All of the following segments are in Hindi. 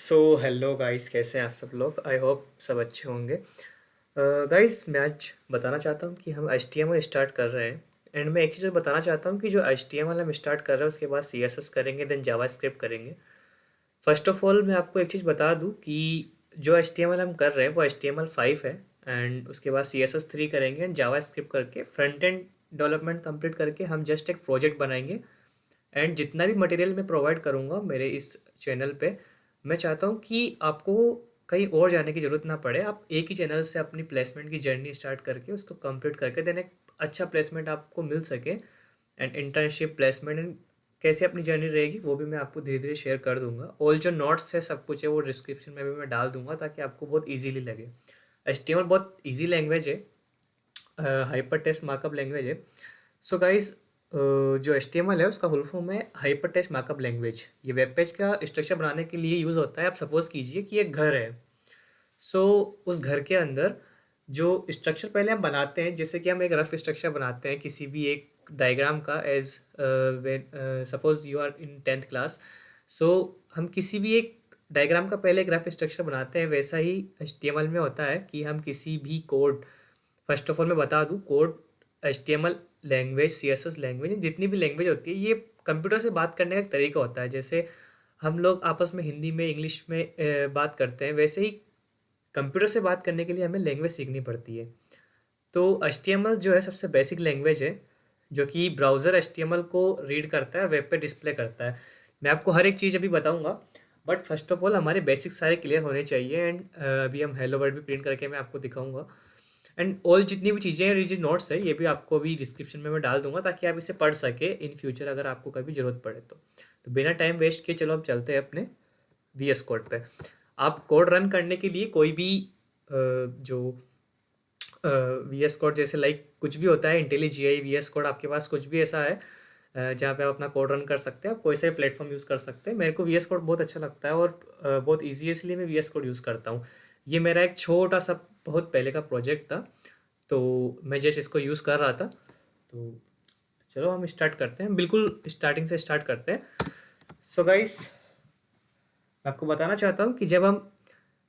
सो हेलो गाइस, कैसे हैं आप सब लोग। आई होप सब अच्छे होंगे। गाइस, मैं आज बताना चाहता हूँ कि हम H T M L start कर रहे हैं। एंड मैं एक चीज़ और बताना चाहता हूँ कि जो एच टी एम एल हम स्टार्ट कर रहे हैं उसके बाद सी एस एस करेंगे, देन जावा स्क्रिप्ट करेंगे। फर्स्ट ऑफ ऑल मैं आपको एक चीज़ बता दूँ कि जो एच टी एम एल हम कर रहे हैं वो एच टी एम एल 5 है। एंड उसके बाद सी एस एस 3 करेंगे एंड जावा स्क्रिप्ट करके फ्रंट एंड डेवलपमेंट कंप्लीट करके हम जस्ट एक प्रोजेक्ट बनाएंगे। एंड जितना भी मटेरियल मैं प्रोवाइड करूँगा मेरे इस चैनल पे, मैं चाहता हूँ कि आपको कहीं और जाने की ज़रूरत ना पड़े। आप एक ही चैनल से अपनी प्लेसमेंट की जर्नी स्टार्ट करके उसको कंप्लीट करके देन एक अच्छा प्लेसमेंट आपको मिल सके। एंड इंटर्नशिप प्लेसमेंट एंड कैसे अपनी जर्नी रहेगी वो भी मैं आपको धीरे धीरे शेयर कर दूंगा। ऑल जो नोट्स है सब कुछ है वो डिस्क्रिप्शन में भी मैं डाल दूंगा ताकि आपको बहुत ईजीली लगे। एचटीएमएल बहुत ईजी लैंग्वेज है, हाइपर टेक्स्ट मार्कअप लैंग्वेज है। सो गाइज, जो एच टी एम एल है उसका फुल फॉर्म है हाइपर टेक्स्ट मार्कअप लैंग्वेज। ये वेब पेज का स्ट्रक्चर बनाने के लिए यूज़ होता है। आप सपोज कीजिए कि एक घर है। सो उस घर के अंदर जो स्ट्रक्चर पहले हम बनाते हैं, जैसे कि हम एक रफ स्ट्रक्चर बनाते हैं किसी भी एक डायग्राम का, as suppose you are in 10th class. So हम किसी भी एक डायग्राम का पहले एक रफ स्ट्रक्चर बनाते हैं, वैसा ही एच टी एम एल में होता है कि हम किसी भी कोड, फर्स्ट ऑफ ऑल मैं बता दूँ, code, H T M L language, C S S language, जितनी भी लैंग्वेज होती है ये कंप्यूटर से बात करने का एक तरीका होता है। जैसे हम लोग आपस में हिंदी में, इंग्लिश में बात करते हैं, वैसे ही कंप्यूटर से बात करने के लिए हमें लैंग्वेज सीखनी पड़ती है। तो एच टी एम एल जो है सबसे बेसिक लैंग्वेज है, जो कि browser H T M L को रीड करता है और वेब पे डिस्प्ले करता है। मैं आपको हर एक चीज़ अभी बताऊंगा, बट फर्स्ट ऑफ ऑल हमारे बेसिक सारे क्लियर होने चाहिए। एंड अभी हम हेलो वर्ड भी प्रिंट करके मैं आपको दिखाऊंगा। एंड ऑल जितनी भी चीज़ें हैं, जो नोट्स है, ये भी आपको अभी डिस्क्रिप्शन में मैं डाल दूंगा ताकि आप इसे पढ़ सके इन फ्यूचर अगर आपको कभी ज़रूरत पड़े तो बिना टाइम वेस्ट किए चलो अब चलते हैं अपने वी एस कोड पे। आप कोड रन करने के लिए कोई भी जो वी एस कोड, जैसे लाइक कुछ भी होता है, इंटेलिजी आई वी एस कोड, आपके पास कुछ भी ऐसा है जहाँ पे आप अपना कोड रन कर सकते हैं। आप कोई सा भी प्लेटफॉर्म यूज़ कर सकते हैं। मेरे को वी एस कोड बहुत अच्छा लगता है और बहुत ईजी है, इसलिए मैं वी एस कोड यूज़ करता हूँ। ये मेरा एक छोटा सा बहुत पहले का प्रोजेक्ट था, तो मैं जस्ट इसको यूज़ कर रहा था। तो चलो हम स्टार्ट करते हैं, बिल्कुल स्टार्टिंग से स्टार्ट करते हैं। सो गाइस, मैं आपको बताना चाहता हूँ कि जब हम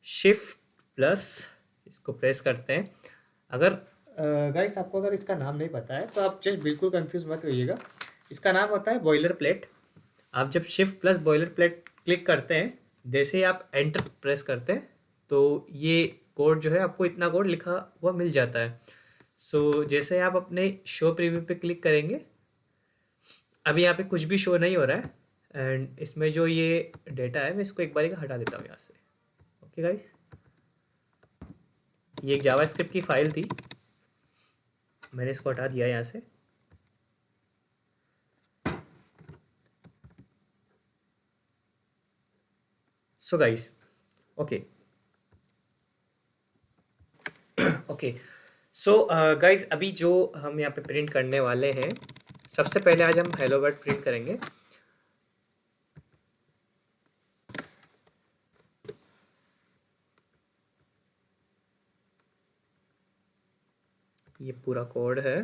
शिफ्ट प्लस इसको प्रेस करते हैं, अगर गाइस आपको अगर इसका नाम नहीं पता है तो आप जस्ट बिल्कुल कंफ्यूज मत होइएगा। इसका नाम होता है बॉयलर प्लेट। आप जब shift plus boiler plate click करते हैं, जैसे ही आप एंटर प्रेस करते हैं, तो ये कोड जो है आपको इतना कोड लिखा हुआ मिल जाता है। सो जैसे आप अपने शो प्रीव्यू पे क्लिक करेंगे, अभी यहाँ पे कुछ भी शो नहीं हो रहा है। एंड इसमें जो ये डेटा है मैं इसको एक बारी का हटा देता हूँ यहाँ से। ओके गाइस, ये एक जावास्क्रिप्ट की फाइल थी, मैंने इसको हटा दिया यहाँ से। So guys, okay okay. So guys, अभी जो हम यहाँ पे प्रिंट करने वाले हैं, सबसे पहले आज हम हेलो वर्ड प्रिंट करेंगे। ये पूरा कोड है।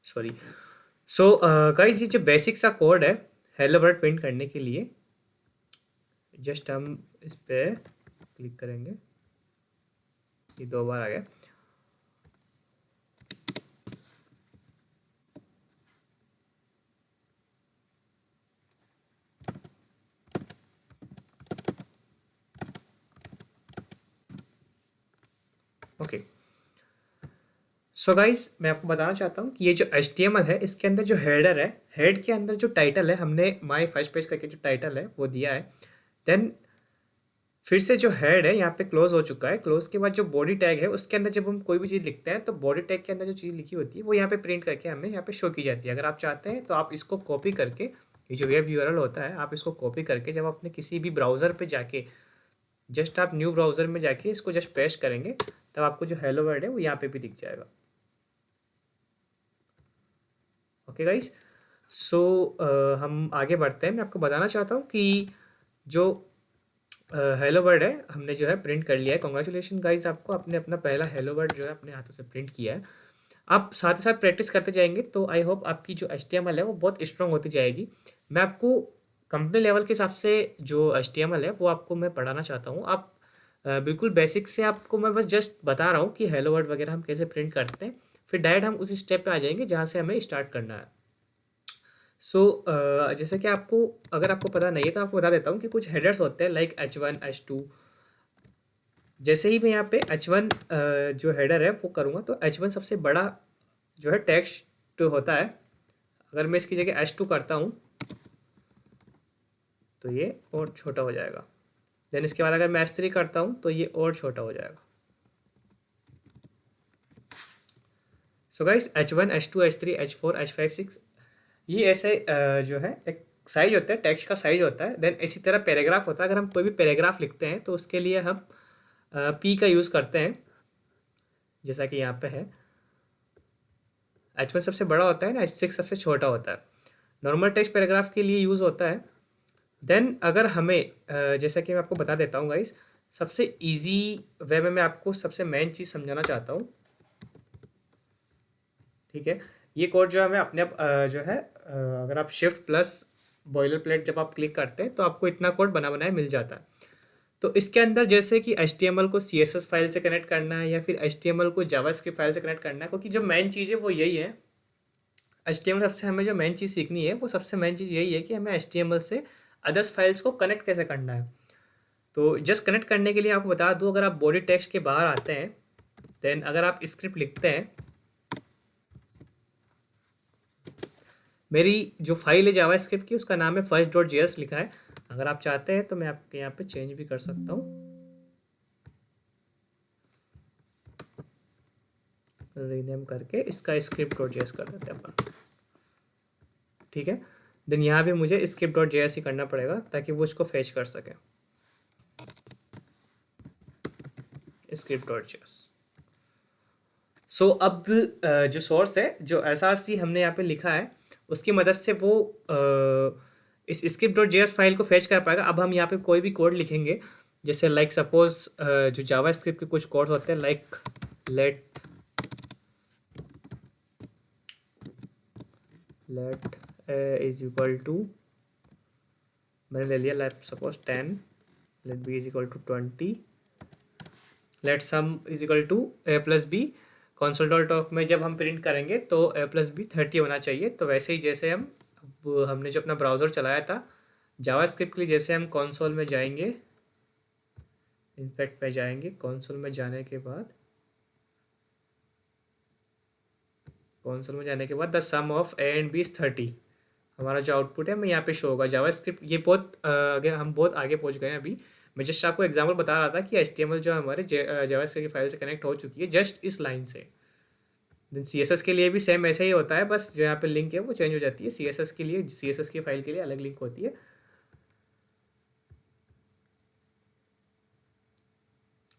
सॉरी। सो गाइस, ये जो बेसिक सा कोड है हेलो वर्ड प्रिंट करने के लिए, जस्ट हम इस पे क्लिक करेंगे, ये दो बार आ गया। ओके। सो गाइस, मैं आपको बताना चाहता हूँ कि ये जो एच टी एम एल है इसके अंदर जो हेडर है, हेड के अंदर जो टाइटल है, हमने माई फर्स्ट पेज करके जो टाइटल है वो दिया है। देन फिर से जो हेड है यहाँ पे क्लोज हो चुका है। क्लोज के बाद जो बॉडी टैग है उसके अंदर जब हम कोई भी चीज़ लिखते हैं तो बॉडी टैग के अंदर जो चीज़ लिखी होती है वो यहाँ पे प्रिंट करके हमें यहाँ पे शो की जाती है। अगर आप चाहते हैं तो आप इसको कॉपी करके, ये जो वेब यूआरएल होता है, आप इसको कॉपी करके जब अपने किसी भी ब्राउज़र पे जाके, जस्ट आप न्यू ब्राउज़र में जाके इसको जस्ट पेस्ट करेंगे, तब आपको जो हेलो वर्ड है वो यहाँ पे भी दिख जाएगा। ओके गाइस, सो हम आगे बढ़ते हैं। मैं आपको बताना चाहता हूँ कि जो हेलो वर्ड है हमने जो है प्रिंट कर लिया है। कॉन्ग्रेचुलेशन गाइस, आपको आपने अपना पहला हेलो वर्ड जो है अपने हाथों से प्रिंट किया है। आप साथ ही साथ प्रैक्टिस करते जाएंगे तो आई होप आपकी जो HTML है वो बहुत स्ट्रांग होती जाएगी। मैं आपको कंपनी लेवल के हिसाब से जो HTML है वो आपको मैं पढ़ाना चाहता हूँ। आप बिल्कुल बेसिक से आपको मैं बस जस्ट बता रहा हूँ कि हेलो वर्ड वगैरह हम कैसे प्रिंट करते हैं, फिर डायरेक्ट हम उसी स्टेप पे आ जाएंगे जहाँ से हमें स्टार्ट करना है। सो जैसे कि आपको, अगर आपको पता नहीं है तो आपको बता देता हूँ कि कुछ हेडर्स होते हैं लाइक H1 H2। जैसे ही मैं यहाँ पे H1 जो हेडर है वो करूँगा तो H1 सबसे बड़ा जो है टेक्स्ट होता है। अगर मैं इसकी जगह H2 करता हूँ तो ये और छोटा हो जाएगा। देन इसके बाद अगर मैं H3 करता हूँ तो ये और छोटा हो जाएगा। So guys H1 H2 H3 H4 H5 6 ये ऐसे जो है एक साइज होता है, टेक्स्ट का साइज होता है। देन इसी तरह पैराग्राफ होता है। अगर हम कोई भी पैराग्राफ लिखते हैं तो उसके लिए हम P का यूज़ करते हैं, जैसा कि यहाँ पे है। H1 सबसे बड़ा होता है ना, H6 सबसे छोटा होता है। नॉर्मल टेक्स्ट पैराग्राफ के लिए यूज़ होता है। देन अगर हमें जैसा कि मैं आपको बता देता हूँ गाइस, सबसे इजी वे में मैं आपको सबसे मेन चीज़ समझाना चाहता हूँ। ठीक है, ये कोड जो हमें अपने आप जो है अगर आप शिफ्ट प्लस बॉयलर प्लेट जब आप क्लिक करते हैं तो आपको इतना कोड बना बनाया मिल जाता है। तो इसके अंदर जैसे कि HTML को CSS फाइल से कनेक्ट करना है या फिर HTML को जावास्क्रिप्ट फाइल से कनेक्ट करना है, क्योंकि जो मेन चीज़ है वो यही है। HTML सबसे हमें जो मेन चीज़ सीखनी है वो सबसे मेन चीज़ यही है कि हमें HTML से अदर्स फाइल्स को कनेक्ट कैसे करना है। तो जस्ट कनेक्ट करने के लिए आपको बता दूँ, अगर आप बॉडी टेक्स्ट के बाहर आते हैं, देन अगर आप स्क्रिप्ट लिखते हैं, मेरी जो फाइल है जावा स्क्रिप्ट की उसका नाम है first.js लिखा है। अगर आप चाहते हैं तो मैं आपके यहाँ पे चेंज भी कर सकता हूँ, रीनेम करके इसका script.js कर देते हैं अपन। ठीक है, देन यहाँ भी मुझे script.js ही करना पड़ेगा ताकि वो इसको फेच कर सके, script.js। सो अब जो सोर्स है, जो SRC हमने यहाँ पे लिखा है, उसकी मदद से वो इस script.js फाइल को फेच कर पाएगा। अब हम यहाँ पे कोई भी कोड लिखेंगे, जैसे लाइक सपोज जो जावा स्क्रिप्ट के कुछ कोड्स होते हैं like let is equal to, मैंने ले लिया let suppose 10, let B is equal to 20, let sum is equal to a plus B. console.talk में जब हम प्रिंट करेंगे तो a प्लस बी 30 होना चाहिए। तो वैसे ही जैसे हमने जो अपना ब्राउज़र चलाया था जावास्क्रिप्ट के लिए, जैसे हम कंसोल में जाएंगे, इंस्पेक्ट पे जाएंगे, कंसोल में जाने के बाद the sum of a and b is 30, हमारा जो आउटपुट है मैं यहाँ पे शो होगा। जावास्क्रिप्ट ये बहुत अगर हम बहुत आगे पहुँच गए हैं अभी। मैं जस्ट आपको एग्जांपल बता रहा था कि HTML जो हमारे जावास्क्रिप्ट की फाइल से कनेक्ट हो चुकी है जस्ट इस लाइन से। देन CSS के लिए भी सेम ऐसा ही होता है, बस जो यहाँ पे लिंक है वो चेंज हो जाती है। CSS के लिए, CSS की फाइल के लिए अलग लिंक होती है।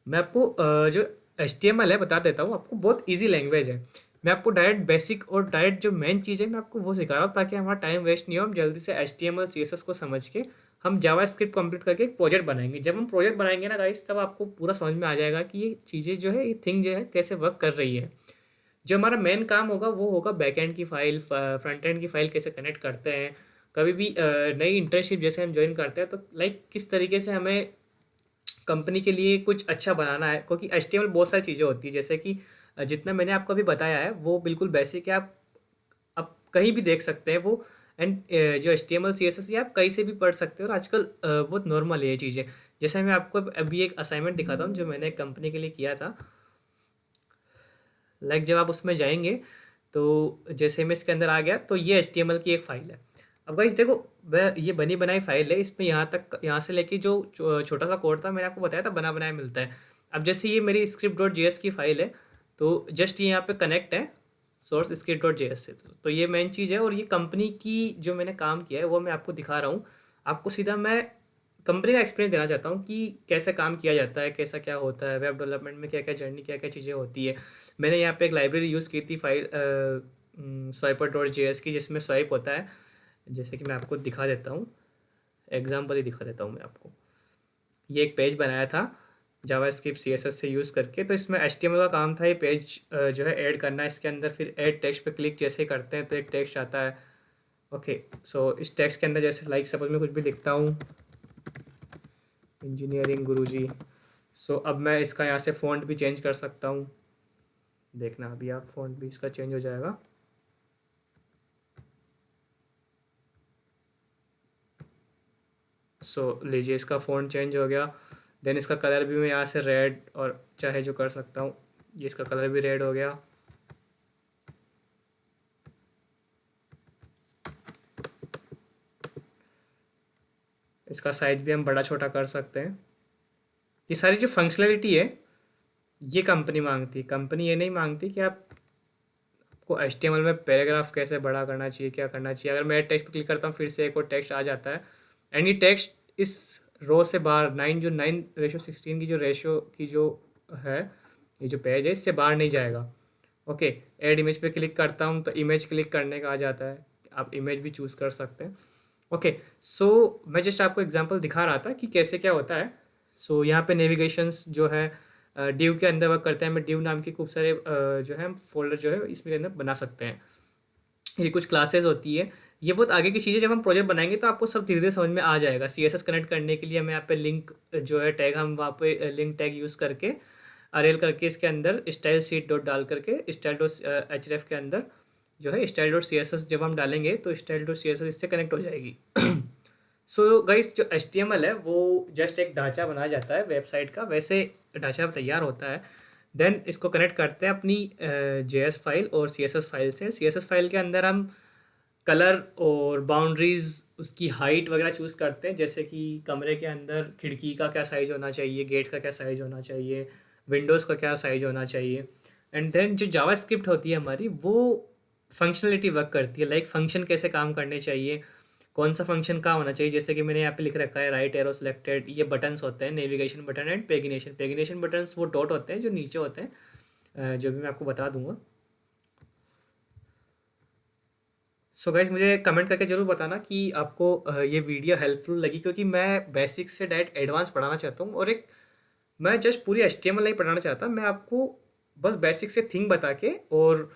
मैं आपको जो HTML है बता देता हूँ आपको, बहुत ईजी लैंग्वेज है। मैं आपको डायरेक्ट बेसिक और डायरेक्ट जो मेन चीज़ है मैं आपको वो सिखा रहा हूँ ताकि हमारा टाइम वेस्ट नहीं हो। हम जल्दी से HTML CSS को समझ के हम जावा स्क्रिप्ट कंप्लीट करके एक प्रोजेक्ट बनाएंगे। जब हम प्रोजेक्ट बनाएंगे ना गाइस, तब आपको पूरा समझ में आ जाएगा कि ये चीज़ें जो है, ये थिंग जो है कैसे वर्क कर रही है। जो हमारा मेन काम होगा वो होगा बैकएंड की फाइल, फ्रंट एंड की फाइल कैसे कनेक्ट करते हैं। कभी भी नई इंटर्नशिप जैसे हम ज्वाइन करते हैं तो लाइक किस तरीके से हमें कंपनी के लिए कुछ अच्छा बनाना है, क्योंकि HTML बहुत सारी चीज़ें होती है। जैसे कि जितना मैंने आपको अभी बताया है वो बिल्कुल बेसिक है, आप कहीं भी देख सकते हैं वो। एंड जो HTML CSS ये आप कहीं से भी पढ़ सकते हो और आजकल बहुत नॉर्मल है ये चीज़ें। जैसे मैं आपको अभी एक असाइनमेंट दिखाता हूँ जो मैंने एक कंपनी के लिए किया था। लाइक जब आप उसमें जाएंगे तो जैसे मैं इसके अंदर आ गया तो ये HTML की एक फ़ाइल है। अब गाइस देखो, वह ये बनी बनाई फाइल है, इसमें यहाँ तक, यहाँ से लेके जो छोटा सा कोड था मैंने आपको बताया था बना बनाया मिलता है। अब जैसे ये मेरी script.js की फाइल है तो जस्ट ये यहाँ पे कनेक्ट है सोर्स script.js से। तो ये मेन चीज़ है और ये कंपनी की जो मैंने काम किया है वो मैं आपको दिखा रहा हूँ। आपको सीधा मैं कंपनी का एक्सपीरियंस देना चाहता हूँ कि कैसे काम किया जाता है, कैसा क्या होता है, वेब डेवलपमेंट में क्या क्या जर्नी, क्या क्या चीज़ें होती है। मैंने यहाँ पे एक लाइब्रेरी यूज़ की थी फाइल swiper.js की, जिसमें स्वाइप होता है। जैसे कि मैं आपको दिखा देता हूँ, एग्जाम्पल ही दिखा देता हूँ मैं आपको। ये एक पेज बनाया था जावास्क्रिप्ट सीएसएस से यूज़ करके। तो इसमें एचटीएमएल का काम था ये पेज जो है ऐड करना है इसके अंदर। फिर ऐड टेक्स्ट पे क्लिक जैसे ही करते हैं तो एक टेक्स्ट आता है। ओके, सो इस टेक्स्ट के अंदर जैसे लाइक सपोज मैं कुछ भी लिखता हूँ, इंजीनियरिंग गुरुजी। सो अब मैं इसका यहाँ से फ़ॉन्ट भी चेंज कर सकता हूँ। देखना अभी आप, फ़ॉन्ट भी इसका चेंज हो जाएगा। सो लीजिए इसका फ़ॉन्ट चेंज हो गया। देन इसका कलर भी मैं यहाँ से रेड और चाहे जो कर सकता हूँ, ये इसका कलर भी रेड हो गया। इसका साइज भी हम बड़ा छोटा कर सकते हैं। ये सारी जो फंक्शनलिटी है ये कंपनी मांगती है। कंपनी ये नहीं मांगती कि आपको एचटीएमएल में पैराग्राफ कैसे बड़ा करना चाहिए, क्या करना चाहिए। अगर मैं टेक्स्ट पर क्लिक करता हूँ फिर से एक और टेक्स्ट आ जाता है, एंड ये टेक्स्ट इस रो से बाहर 9:9:16 की जो रेशो की जो है, ये जो पेज है इससे बाहर नहीं जाएगा। ओके, ऐड इमेज पे क्लिक करता हूँ तो इमेज क्लिक करने का आ जाता है, आप इमेज भी चूज़ कर सकते हैं। ओके, सो मैं जस्ट आपको एग्जांपल दिखा रहा था कि कैसे क्या होता है। सो यहाँ पे नेविगेशंस जो है डिव के अंदर वर्क करते हैं। मैं डिव नाम के खूब सारे जो है फोल्डर जो है इसमें अंदर बना सकते हैं। ये कुछ क्लासेस होती है, ये बहुत आगे की चीज़ें। जब हम प्रोजेक्ट बनाएंगे तो आपको सब धीरे धीरे समझ में आ जाएगा। सीएसएस कनेक्ट करने के लिए हमें यहाँ पे लिंक जो है टैग, हम वहाँ पे लिंक टैग यूज़ करके अरेल करके इसके अंदर स्टाइल शीट डॉट डाल करके स्टाइल डॉट एच के अंदर जो है style dot C S S जब हम डालेंगे तो style dot C S S इससे कनेक्ट हो जाएगी। सो गाइस, जो एच टी एम एल है वो जस्ट एक ढांचा बनाया जाता है वेबसाइट का, वैसे ढांचा तैयार होता है। देन इसको कनेक्ट करते हैं अपनी जे एस फाइल और सी एस एस फाइल से। सी एस एस फाइल के अंदर हम कलर और बाउंड्रीज़, उसकी हाइट वगैरह चूज़ करते हैं, जैसे कि कमरे के अंदर खिड़की का क्या साइज़ होना चाहिए, गेट का क्या साइज़ होना चाहिए, विंडोज़ का क्या साइज़ होना चाहिए। एंड देन जो जावा स्क्रिप्ट होती है हमारी, वो फंक्शनलिटी वर्क करती है, लाइक फंक्शन कैसे काम करने चाहिए, कौन सा फंक्शन कहाँ होना चाहिए। जैसे कि मैंने यहाँ पे लिख रखा है राइट एरो सिलेक्टेड, ये बटन्स होते हैं नेविगेशन बटन एंड पेगिनेशन। पेगिनेशन बटन्स वो डॉट होते हैं जो नीचे होते हैं, जो भी मैं आपको बता दूंगा। सो गाइज, मुझे कमेंट करके ज़रूर बताना कि आपको ये वीडियो हेल्पफुल लगी, क्योंकि मैं बेसिक से डायरेक्ट एडवांस पढ़ाना चाहता हूँ। और एक मैं जस्ट पूरी एचटीएमएल नहीं पढ़ाना चाहता, मैं आपको बस बेसिक से थिंग बता के और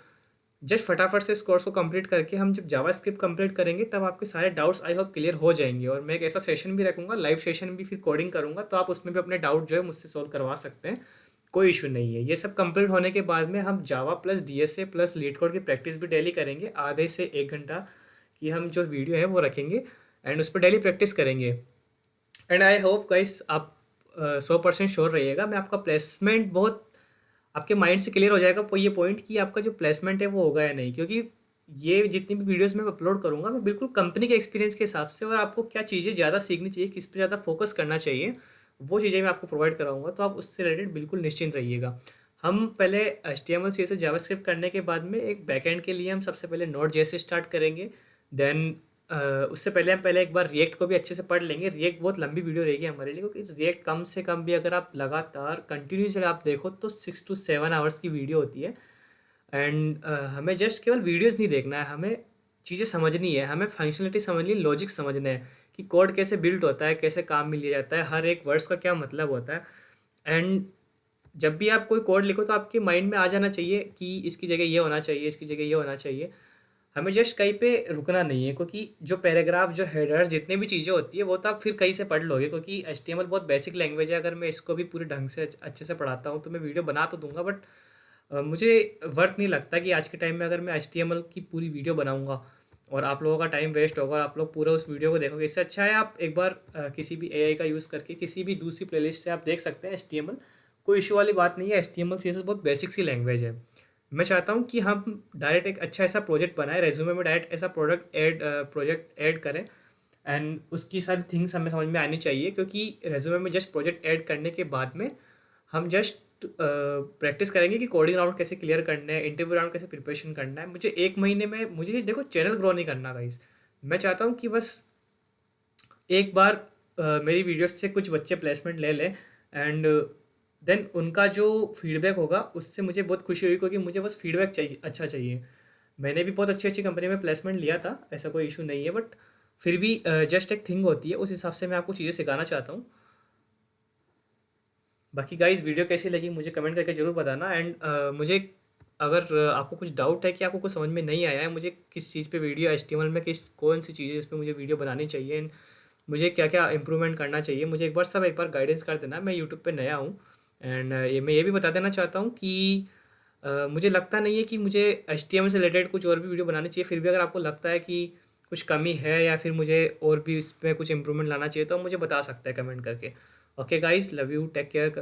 जस्ट फटाफट से इस कोर्स को कंप्लीट करके हम जब जावा स्क्रिप्ट कंप्लीट करेंगे तब आपके सारे डाउट्स आई होप क्लियर हो जाएंगे। और मैं एक ऐसा सेशन भी रखूँगा, लाइव सेशन भी, फिर कोडिंग करूँगा, तो आप उसमें भी अपने डाउट जो है मुझसे सॉल्व करवा सकते हैं, कोई इशू नहीं है। ये सब कंप्लीट होने के बाद में हम Java plus DSA plus LeetCode की प्रैक्टिस भी डेली करेंगे, आधे से 1 घंटा की हम जो वीडियो है वो रखेंगे एंड उस पर डेली प्रैक्टिस करेंगे। एंड आई होप गाइस आप 100% श्योर रहिएगा, मैं आपका प्लेसमेंट बहुत आपके माइंड से क्लियर हो जाएगा ये पॉइंट कि आपका जो प्लेसमेंट है वो होगा या नहीं। क्योंकि ये जितनी भी वीडियोस मैं अपलोड करूँगा मैं बिल्कुल कंपनी के एक्सपीरियंस के हिसाब से, और आपको क्या चीज़ें ज़्यादा सीखनी चाहिए, किस पे ज़्यादा फोकस करना चाहिए, वो चीज़ें मैं आपको प्रोवाइड कराऊंगा। तो आप उससे रिलेटेड बिल्कुल निश्चिंत रहिएगा। हम पहले H T M L C S S JavaScript करने के बाद में एक बैकएंड के लिए हम सबसे पहले नोड जैसे स्टार्ट करेंगे। देन उससे पहले हम पहले एक बार रिएक्ट को भी अच्छे से पढ़ लेंगे। रिएक्ट बहुत लंबी वीडियो रहेगी हमारे लिए, क्योंकि रिएक्ट कम से कम भी अगर आप लगातार कंटिन्यूसली आप देखो तो 6 to 7 आवर्स की वीडियो होती है। एंड हमें जस्ट केवल वीडियोस नहीं देखना है, हमें चीज़ें समझनी है, हमें फंक्शनलिटी समझनी है, लॉजिक समझना है कि कोड कैसे बिल्ड होता है, कैसे काम में लिया जाता है, हर एक वर्ड्स का क्या मतलब होता है। एंड जब भी आप कोई कोड लिखो तो आपके माइंड में आ जाना चाहिए कि इसकी जगह ये होना चाहिए, इसकी जगह ये होना चाहिए। हमें जस्ट कहीं पे रुकना नहीं है, क्योंकि जो पैराग्राफ, जो हेडर, जितने भी चीज़ें होती है वो तो आप फिर कहीं से पढ़ लोगे, क्योंकि एचटीएमएल बहुत बेसिक लैंग्वेज है। अगर मैं इसको भी पूरे ढंग से अच्छे से पढ़ाता हूँ तो मैं वीडियो बना तो दूंगा, बट मुझे वर्थ नहीं लगता कि आज के टाइम में अगर मैं एचटीएमएल की पूरी वीडियो बनाऊंगा और आप लोगों का टाइम वेस्ट होगा और आप लोग पूरा उस वीडियो को देखोगे। इससे अच्छा है आप एक बार किसी भी एआई का यूज़ करके किसी भी दूसरी प्लेलिस्ट से आप देख सकते हैं एचटीएमएल। कोई इशू वाली बात नहीं है, एचटीएमएल सीएसएस बहुत बेसिक सी लैंग्वेज है। मैं चाहता हूँ कि हम डायरेक्ट एक अच्छा ऐसा प्रोजेक्ट बनाएं, रेज्यूमे में डायरेक्ट ऐसा प्रोजेक्ट ऐड करें, एंड उसकी सारी थिंग्स हमें समझ में आनी चाहिए। क्योंकि रेज्यूमे में जस्ट प्रोजेक्ट ऐड करने के बाद में हम जस्ट प्रैक्टिस करेंगे कि कोडिंग राउंड कैसे क्लियर करना है, इंटरव्यू राउंड कैसे प्रिपरेशन करना है। मुझे 1 महीने में, मुझे देखो चैनल ग्रो नहीं करना गाइस, मैं चाहता हूँ कि बस एक बार मेरी वीडियोस से कुछ बच्चे प्लेसमेंट ले लें, एंड देन उनका जो फीडबैक होगा उससे मुझे बहुत खुशी हुई, क्योंकि मुझे बस फीडबैक चाहिए, अच्छा चाहिए। मैंने भी बहुत अच्छी अच्छी कंपनी में प्लेसमेंट लिया था, ऐसा कोई इशू नहीं है, बट फिर भी जस्ट एक थिंग होती है, उस हिसाब से मैं आपको चीज़ें सिखाना चाहता हूँ। बाकी गाइस वीडियो कैसी लगी मुझे कमेंट करके ज़रूर बताना। एंड मुझे अगर आपको कुछ डाउट है कि आपको कुछ समझ में नहीं आया है, मुझे किस चीज़ पे वीडियो एचटीएमएल में किस कौन सी चीज़ें इस पे मुझे वीडियो बनानी चाहिए एंड मुझे क्या क्या इंप्रूवमेंट करना चाहिए, मुझे एक बार गाइडेंस कर देना। मैं यूट्यूब पे नया हूँ। एंड मैं ये भी बता देना चाहता हूँ कि मुझे लगता नहीं है कि मुझे एचटीएमएल से रिलेटेड कुछ और भी वीडियो बनानी चाहिए। फिर भी अगर आपको लगता है कि कुछ कमी है या फिर मुझे और भी इसमें कुछ इंप्रूवमेंट लाना चाहिए तो आप मुझे बता सकते हैं कमेंट करके। Okay guys, love you, take care.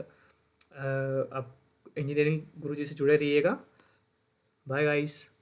आप इंजीनियरिंग गुरुजी से जुड़े रहिएगा। Bye guys.